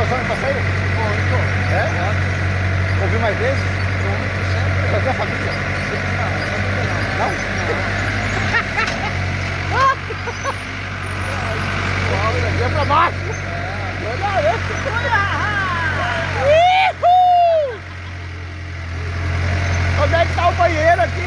Gostando de passeio? Muito. É? Ouviu mais vezes? Muito, sempre. Com a tua família? Não, Não? Olha, aqui é pra baixo. Olha esse. Onde é que tá o banheiro aqui?